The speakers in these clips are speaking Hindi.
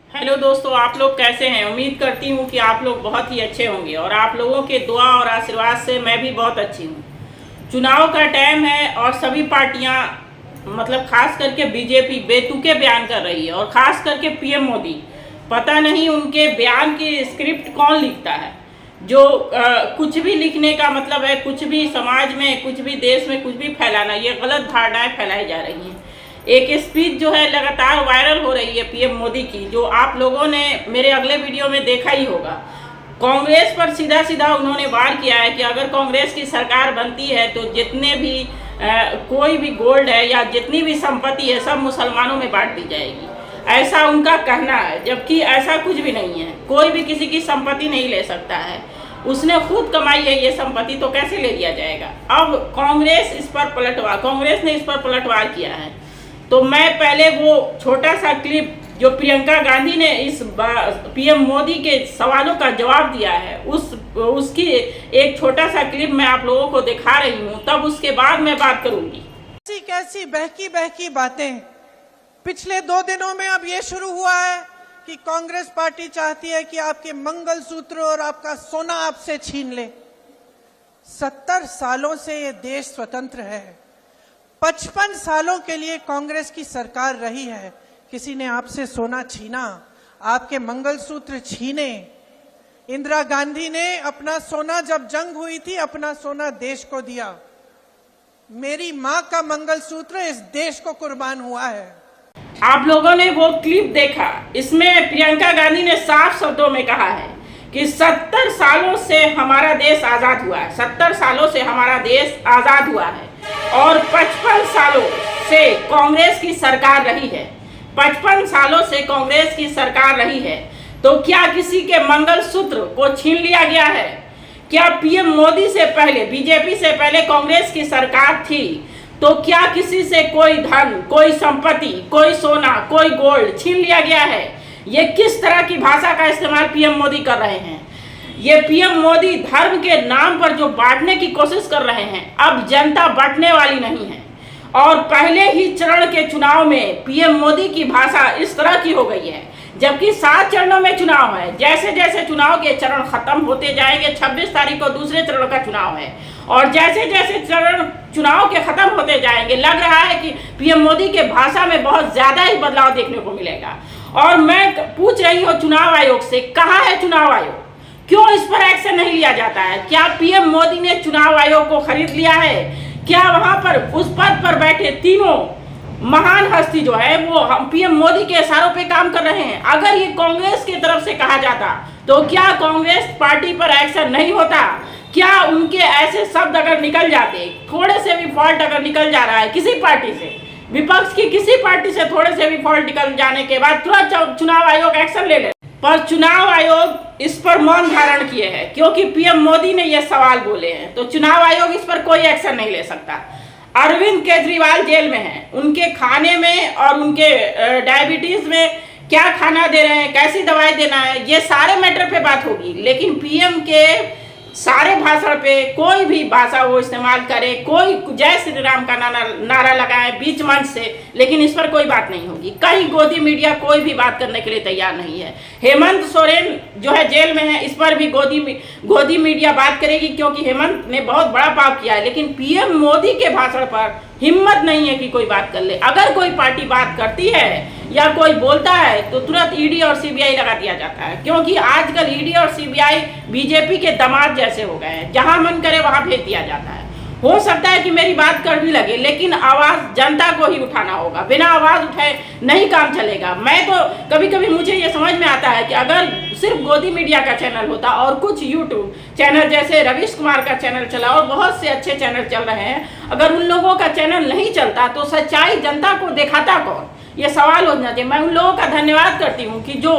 हेलो दोस्तों, आप लोग कैसे हैं। उम्मीद करती हूँ कि आप लोग बहुत ही अच्छे होंगे और आप लोगों के दुआ और आशीर्वाद से मैं भी बहुत अच्छी हूँ। चुनाव का टाइम है और सभी पार्टियाँ मतलब खास करके बीजेपी बेतुके बयान कर रही है और खास करके पीएम मोदी। पता नहीं उनके बयान की स्क्रिप्ट कौन लिखता है जो कुछ भी लिखने का मतलब है कुछ भी समाज में कुछ भी देश में कुछ भी फैलाना। ये गलत धारणाएं फैलाई जा रही हैं। एक स्पीच जो है लगातार वायरल हो रही है पीएम मोदी की, जो आप लोगों ने मेरे अगले वीडियो में देखा ही होगा। कांग्रेस पर सीधा सीधा उन्होंने वार किया है कि अगर कांग्रेस की सरकार बनती है तो जितने भी कोई भी गोल्ड है या जितनी भी संपत्ति है सब मुसलमानों में बांट दी जाएगी। ऐसा उनका कहना है, जबकि ऐसा कुछ भी नहीं है। कोई भी किसी की संपत्ति नहीं ले सकता है। उसने खुद कमाई है ये संपत्ति, तो कैसे ले लिया जाएगा। अब कांग्रेस ने इस पर पलटवार किया है। तो मैं पहले वो छोटा सा क्लिप जो प्रियंका गांधी ने इस पीएम मोदी के सवालों का जवाब दिया है उसकी एक छोटा सा क्लिप मैं आप लोगों को दिखा रही हूँ, तब उसके बाद मैं बात करूंगी। कैसी बहकी बहकी बातें पिछले 2 दिनों में अब ये शुरू हुआ है कि कांग्रेस पार्टी चाहती है कि आपके मंगलसूत्र और आपका सोना आपसे छीन ले। 70 सालों से ये देश स्वतंत्र है। 55 सालों के लिए कांग्रेस की सरकार रही है। किसी ने आपसे सोना छीना, आपके मंगलसूत्र छीने। इंदिरा गांधी ने अपना सोना, जब जंग हुई थी, अपना सोना देश को दिया। मेरी मां का मंगलसूत्र इस देश को कुर्बान हुआ है। आप लोगों ने वो क्लिप देखा। इसमें प्रियंका गांधी ने साफ शब्दों में कहा है कि 70 सालों से हमारा देश आजाद हुआ है। 70 सालों से हमारा देश आजाद हुआ है और 55 सालों से कांग्रेस की सरकार रही है। 55 सालों से कांग्रेस की सरकार रही है। तो क्या किसी के मंगलसूत्र को छीन लिया गया है? क्या पीएम मोदी से पहले, बीजेपी से पहले कांग्रेस की सरकार थी तो क्या किसी से कोई धन, कोई संपत्ति, कोई सोना, कोई गोल्ड छीन लिया गया है? ये किस तरह की भाषा का इस्तेमाल पीएम मोदी कर रहे हैं? ये पीएम मोदी धर्म के नाम पर जो बांटने की कोशिश कर रहे हैं। अब जनता बांटने वाली नहीं है और पहले ही चरण के चुनाव में पीएम मोदी की भाषा इस तरह की हो गई है, जबकि 7 चरणों में चुनाव है। जैसे जैसे चुनाव के चरण खत्म होते जाएंगे, 26 तारीख को दूसरे चरण का चुनाव है और जैसे जैसे चरण चुनाव के खत्म होते जाएंगे, लग रहा है कि पीएम मोदी के भाषा में बहुत ज्यादा ही बदलाव देखने को मिलेगा। और मैं पूछ रही हूँ चुनाव आयोग से, कहाँ है चुनाव आयोग? क्यों इस पर एक्शन नहीं लिया जाता है? क्या पीएम मोदी ने चुनाव आयोग को खरीद लिया है? क्या वहां पर उस पद पर बैठे तीनों महान हस्ती जो है वो पीएम मोदी के इशारों पे काम कर रहे हैं? अगर ये कांग्रेस की तरफ से कहा जाता तो क्या कांग्रेस पार्टी पर एक्शन नहीं होता? क्या उनके ऐसे शब्द अगर निकल जाते, थोड़े से भी फॉल्ट अगर निकल जा रहा है किसी पार्टी से, विपक्ष की किसी पार्टी से थोड़े से भी फॉल्ट निकल जाने के बाद तुरंत चुनाव आयोग एक्शन ले ले। पर चुनाव आयोग इस पर मौन धारण किए हैं क्योंकि पीएम मोदी ने यह सवाल बोले हैं, तो चुनाव आयोग इस पर कोई एक्शन नहीं ले सकता। अरविंद केजरीवाल जेल में हैं। उनके खाने में और उनके डायबिटीज में क्या खाना दे रहे हैं, कैसी दवाई देना है, ये सारे मैटर पे बात होगी। लेकिन पीएम के सारे भाषण पे कोई भी भाषा वो इस्तेमाल करे, कोई जय श्री राम का नारा लगाए बीच मंच से, लेकिन इस पर कोई बात नहीं होगी। कहीं गोदी मीडिया कोई भी बात करने के लिए तैयार नहीं है। हेमंत सोरेन जो है जेल में है, इस पर भी गोदी मीडिया बात करेगी क्योंकि हेमंत ने बहुत बड़ा पाप किया है। लेकिन पीएम मोदी के भाषण पर हिम्मत नहीं है कि कोई बात कर ले। अगर कोई पार्टी बात करती है या कोई बोलता है तो तुरंत ईडी और सीबीआई लगा दिया जाता है, क्योंकि आजकल ईडी और सीबीआई बीजेपी के दामाद जैसे हो गए हैं। जहां मन करे वहां भेज दिया जाता है। हो सकता है कि मेरी बात कड़वी लगे, लेकिन आवाज जनता को ही उठाना होगा। बिना आवाज उठाए नहीं काम चलेगा। मैं तो कभी कभी मुझे ये समझ में आता है कि अगर सिर्फ गोदी मीडिया का चैनल होता और कुछ यूट्यूब चैनल जैसे रवीश कुमार का चैनल चला और बहुत से अच्छे चैनल चल रहे हैं, अगर उन लोगों का चैनल नहीं चलता तो सच्चाई जनता को दिखाता कौन? ये सवाल हो जाते। मैं उन लोगों का धन्यवाद करती हूँ कि जो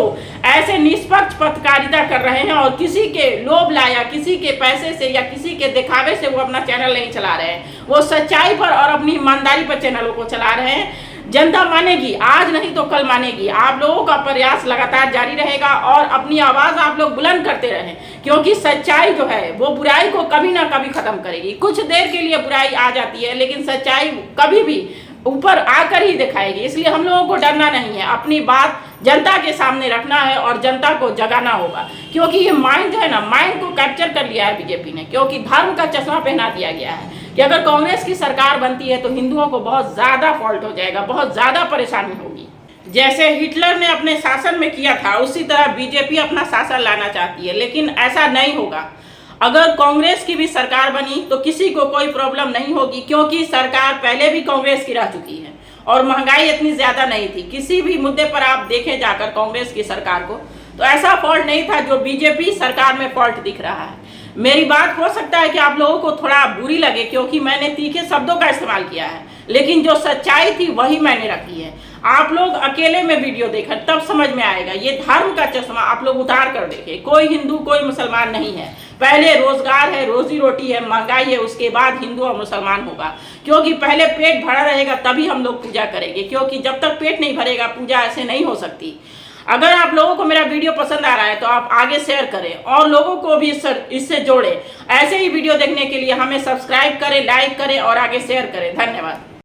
ऐसे निष्पक्ष पत्रकारिता कर रहे हैं और किसी के लोभ लाया, किसी के पैसे से या किसी के दिखावे से वो अपना चैनल नहीं चला रहे हैं। वो सच्चाई पर और अपनी ईमानदारी पर चैनलों को चला रहे हैं। जनता मानेगी, आज नहीं तो कल मानेगी। आप लोगों का प्रयास लगातार जारी रहेगा और अपनी आवाज आप लोग बुलंद करते रहें, क्योंकि सच्चाई जो है वो बुराई को कभी ना कभी खत्म करेगी। कुछ देर के लिए बुराई आ जाती है, लेकिन सच्चाई कभी भी ऊपर आकर ही दिखाएगी। इसलिए हम लोगों को डरना नहीं है, अपनी बात जनता के सामने रखना है और जनता को जगाना होगा। क्योंकि ये माइंड जो है ना, माइंड को कैप्चर कर लिया है बीजेपी ने, क्योंकि धर्म का चश्मा पहना दिया गया है कि अगर कांग्रेस की सरकार बनती है तो हिंदुओं को बहुत ज्यादा फॉल्ट हो जाएगा, बहुत ज्यादा परेशानी होगी। जैसे हिटलर ने अपने शासन में किया था उसी तरह बीजेपी अपना शासन लाना चाहती है, लेकिन ऐसा नहीं होगा। अगर कांग्रेस की भी सरकार बनी तो किसी को कोई प्रॉब्लम नहीं होगी, क्योंकि सरकार पहले भी कांग्रेस की रह चुकी है और महंगाई इतनी ज्यादा नहीं थी। किसी भी मुद्दे पर आप देखें जाकर कांग्रेस की सरकार को, तो ऐसा फॉल्ट नहीं था जो बीजेपी सरकार में फॉल्ट दिख रहा है। मेरी बात हो सकता है कि आप लोगों को थोड़ा बुरी लगे, क्योंकि मैंने तीखे शब्दों का इस्तेमाल किया है, लेकिन जो सच्चाई थी वही मैंने रखी है। आप लोग अकेले में वीडियो देखें तब समझ में आएगा। ये धर्म का चश्मा आप लोग उतार कर देखें। कोई हिंदू कोई मुसलमान नहीं है, पहले रोजगार है, रोजी रोटी है, महंगाई है, उसके बाद हिंदू और मुसलमान होगा। क्योंकि पहले पेट भरा रहेगा तभी हम लोग पूजा करेंगे, क्योंकि जब तक पेट नहीं भरेगा पूजा ऐसे नहीं हो सकती। अगर आप लोगों को मेरा वीडियो पसंद आ रहा है तो आप आगे शेयर करें और लोगों को भी इससे जोड़ें। ऐसे ही वीडियो देखने के लिए हमें सब्सक्राइब करें, लाइक करें और आगे शेयर करें। धन्यवाद।